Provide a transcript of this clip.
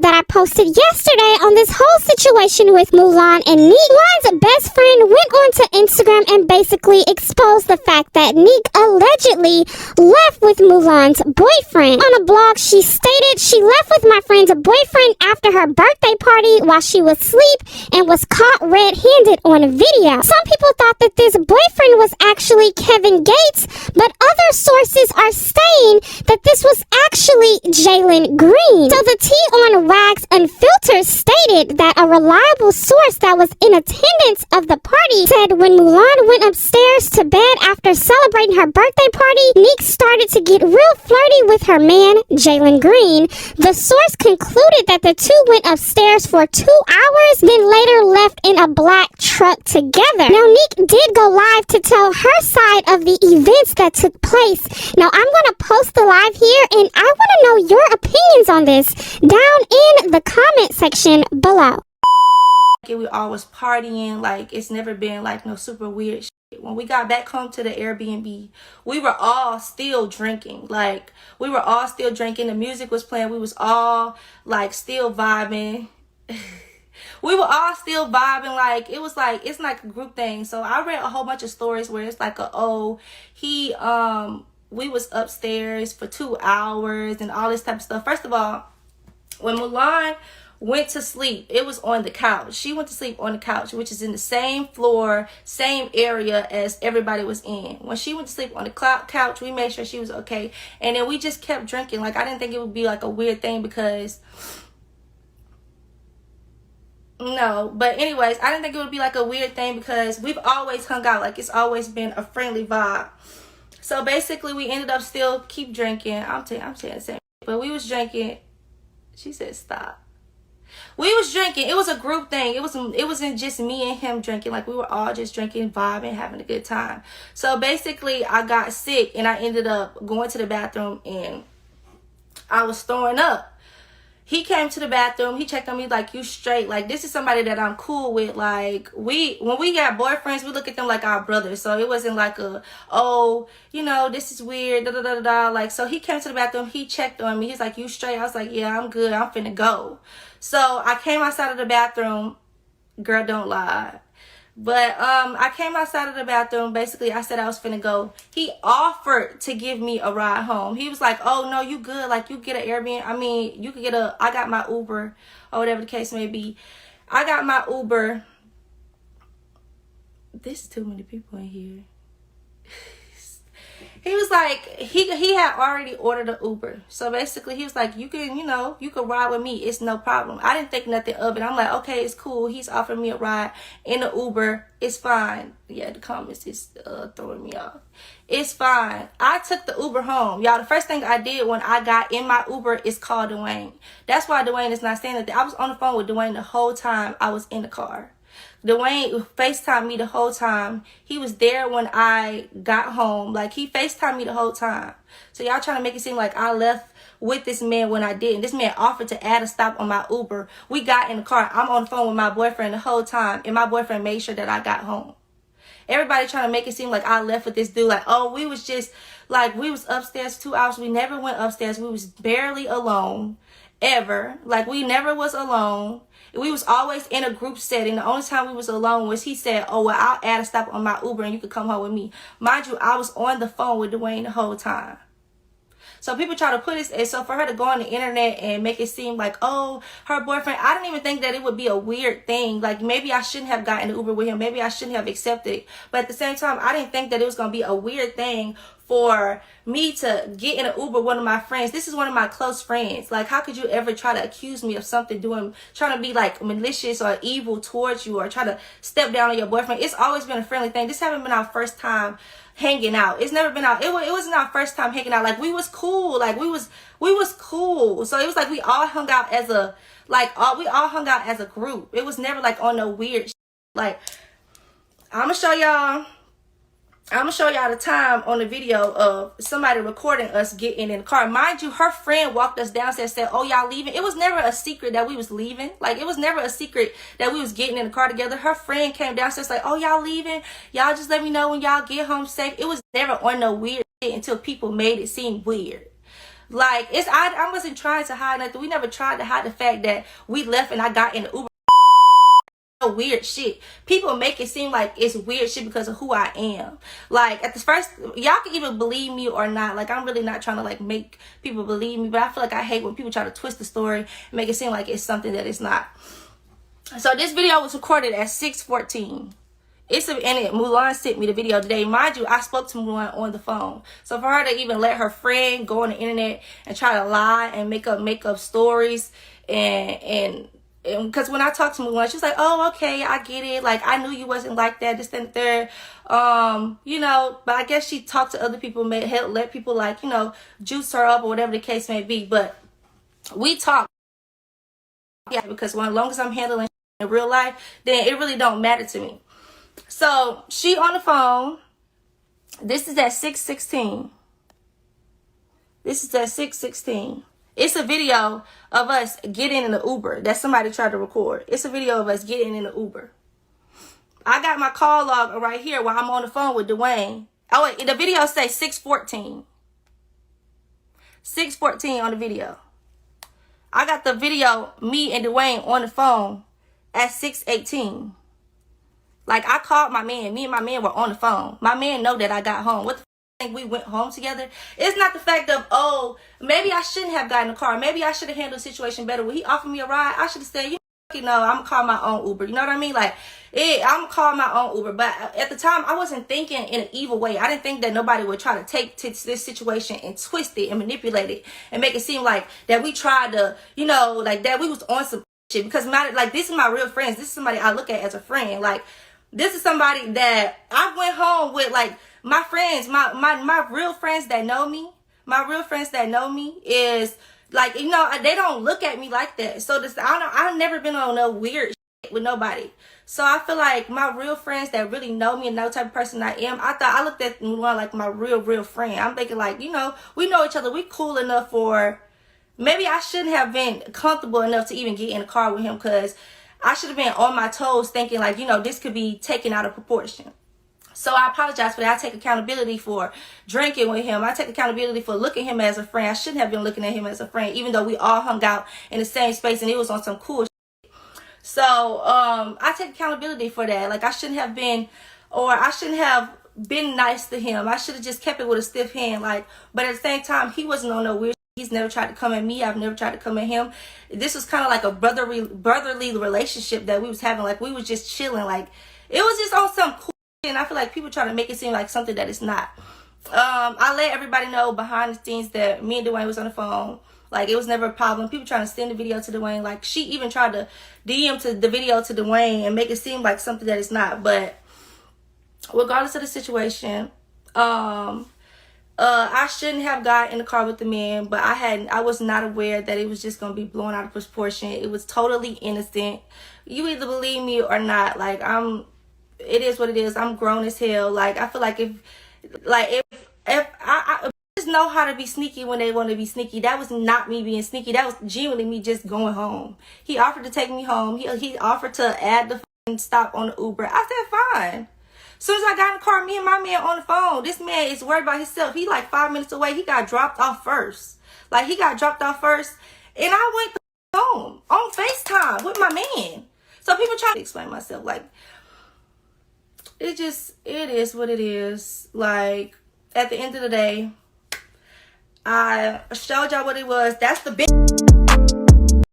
that I posted yesterday on this whole situation with Mulan and Nique. Mulan's best friend went onto Instagram and basically exposed the fact that Nique allegedly left with Mulan's boyfriend. On a blog, she stated, "She left with my friend's boyfriend after her birthday party while she was asleep and was caught red-handed on video." Some people thought that this boyfriend was actually Kevin Gates, but other sources are saying that this was actually Jalen Green. So the tea on Wags Unfiltered stated that a reliable source that was in attendance of the party said when Mulan went upstairs to bed after celebrating her birthday party, Nique started to get real flirty with her man, Jalen Green. The source concluded that the two went upstairs for 2 hours, then later left in a black truck together. Now, Nique did go live to tell her side of the events that took place. Now, I'm going to post the live here, and I want to know your opinions on this down in the comment section below. We always partying, like it's never been like no super weird shit. When we got back home to the Airbnb, we were all still drinking. The music was playing. We was all like still vibing. We were all still vibing. Like it's like a group thing. So I read a whole bunch of stories where it's like we was upstairs for 2 hours and all this type of stuff. First of all, when Mulan went to sleep, it was on the couch. She went to sleep on the couch, which is in the same floor, same area as everybody was in. When she went to sleep on the couch, we made sure she was okay. And then we just kept drinking. Like, I didn't think it would be like a weird thing because... No, but anyways, I didn't think it would be like a weird thing because we've always hung out. Like, it's always been a friendly vibe. So basically, we ended up still keep drinking. I'm saying the same. But we was drinking. She said, "Stop." We was drinking. It was a group thing. It wasn't just me and him drinking. Like, we were all just drinking, vibing, having a good time. So basically, I got sick and I ended up going to the bathroom and I was throwing up. He came to the bathroom. He checked on me like, "You straight?" Like, this is somebody that I'm cool with. Like, when we got boyfriends, we look at them like our brothers. So it wasn't like this is weird, da da da da. Like, so he came to the bathroom. He checked on me. He's like, "You straight?" I was like, "Yeah, I'm good. I'm finna go." So I came outside of the bathroom. Girl, don't lie. But I came outside of the bathroom. Basically, I said I was finna go. He offered to give me a ride home. He was like, "Oh, no, you good. Like, you get an Airbnb. I mean, you could get I got my Uber," or whatever the case may be. I got my Uber. There's too many people in here. He was like, he had already ordered an Uber. So basically, he was like, you can ride with me. It's no problem. I didn't think nothing of it. I'm like, okay, it's cool. He's offering me a ride in the Uber. It's fine. Yeah, the comments is throwing me off. It's fine. I took the Uber home. Y'all, the first thing I did when I got in my Uber is call Dwayne. That's why Dwayne is not saying that. I was on the phone with Dwayne the whole time I was in the car. Dwayne FaceTimed me the whole time. He was there when I got home. Like, he FaceTimed me the whole time. So y'all trying to make it seem like I left with this man when I didn't. This man offered to add a stop on my Uber. We got in the car. I'm on the phone with my boyfriend the whole time. And my boyfriend made sure that I got home. Everybody trying to make it seem like I left with this dude. Like, oh, we was just, like, we was upstairs 2 hours. We never went upstairs. We was barely alone. Ever. Like, we never was alone. We was always in a group setting. The only time we was alone was he said, "Oh, well, I'll add a stop on my Uber and you could come home with me." Mind you, I was on the phone with Dwayne the whole time. So people try to put it, and so for her to go on the internet and make it seem like, oh, her boyfriend, I didn't even think that it would be a weird thing. Like, maybe I shouldn't have gotten the Uber with him. Maybe I shouldn't have accepted it. But at the same time, I didn't think that it was going to be a weird thing for me to get in an Uber with one of my friends. This is one of my close friends. Like, how could you ever try to accuse me of something trying to be like malicious or evil towards you or try to step down on your boyfriend? It's always been a friendly thing. This haven't been our first time hanging out. It's never been it wasn't our first time hanging out. Like, we was cool. Like, we was cool. So it was like we all hung out as a group. It was never like on no weird shit. Like, I'm gonna show y'all the time on the video of somebody recording us getting in the car. Mind you, her friend walked us downstairs and said, "Oh, y'all leaving?" It was never a secret that we was leaving. Like, it was never a secret that we was getting in the car together. Her friend came downstairs like, "Oh, y'all leaving? Y'all just let me know when y'all get home safe." It was never on no weird shit until people made it seem weird. Like, I wasn't trying to hide nothing. We never tried to hide the fact that we left and I got in the Uber. Weird shit. People make it seem like it's weird shit because of who I am. Like, at the first, y'all can even believe me or not. Like, I'm really not trying to like make people believe me, but I feel like I hate when people try to twist the story and make it seem like it's something that it's not. So this video was recorded at 6:14. Mulan sent me the video today. Mind you, I spoke to Mulan on the phone. So for her to even let her friend go on the internet and try to lie and make up stories and because when I talked to Mulan, she was like, oh, okay, I get it. Like, I knew you wasn't like that, this and third. You know, but I guess she talked to other people, let people, like, you know, juice her up or whatever the case may be. But we talk, yeah, because as long as I'm handling in real life, then it really don't matter to me. So she on the phone. This is at 6:16. This is at 6:16. It's a video of us getting in the Uber that somebody tried to record. It's a video of us getting in the Uber. I got my call log right here while I'm on the phone with Dwayane. Oh, wait, the video says 6:14. 6:14 on the video. I got the video, me and Dwayane on the phone at 6:18. Like, I called my man. Me and my man were on the phone. My man know that I got home. What the think we went home together? It's not the fact of, oh, maybe I shouldn't have gotten a car. Maybe I should have handled the situation better. When he offered me a ride, I should have said, you know, I'm gonna call my own Uber. You know what I mean? Like, I'm gonna call my own Uber. But at the time, I wasn't thinking in an evil way. I didn't think that nobody would try to take this situation and twist it and manipulate it and make it seem like that we tried to, you know, like that we was on some shit. Because like, this is my real friends. This is somebody I look at as a friend. Like, this is somebody that I went home with, like, my friends, my real friends that know me. My real friends that know me is, like, you know, they don't look at me like that. So I've never been on no weird shit with nobody. So I feel like my real friends that really know me and know the type of person I am, I looked at Mulan like my real friend. I'm thinking, like, you know, we know each other. We cool enough for, maybe I shouldn't have been comfortable enough to even get in the car with him, because I should have been on my toes thinking, like, you know, this could be taken out of proportion. So I apologize for that. I take accountability for drinking with him. I take accountability for looking at him as a friend. I shouldn't have been looking at him as a friend, even though we all hung out in the same space and it was on some cool shit. So I take accountability for that. Like, I shouldn't have been nice to him. I should have just kept it with a stiff hand. Like, but at the same time, he wasn't on no weird shit. He's never tried to come at me. I've never tried to come at him. This was kind of like a brotherly relationship that we was having. Like, we was just chilling. Like, it was just on some cool shit. And I feel like people try to make it seem like something that it's not. I let everybody know behind the scenes that me and Dwayane was on the phone. Like, it was never a problem. People trying to send the video to Dwayane. Like, she even tried to DM to the video to Dwayane and make it seem like something that it's not. But regardless of the situation, I shouldn't have got in the car with the man, but I was not aware that it was just going to be blown out of proportion. It was totally innocent. You either believe me or not. Like, it is what it is. I'm grown as hell. Like, I feel like if I just know how to be sneaky when they want to be sneaky. That was not me being sneaky. That was genuinely me just going home. He offered to take me home. He offered to add the stop on the Uber. I said, fine. As soon as I got in the car, me and my man on the phone, this man is worried about himself. He like 5 minutes away. He got dropped off first. Like, he got dropped off first. And I went home on FaceTime with my man. So people try to explain myself. Like, it is what it is. Like, at the end of the day, I showed y'all what it was. That's the big...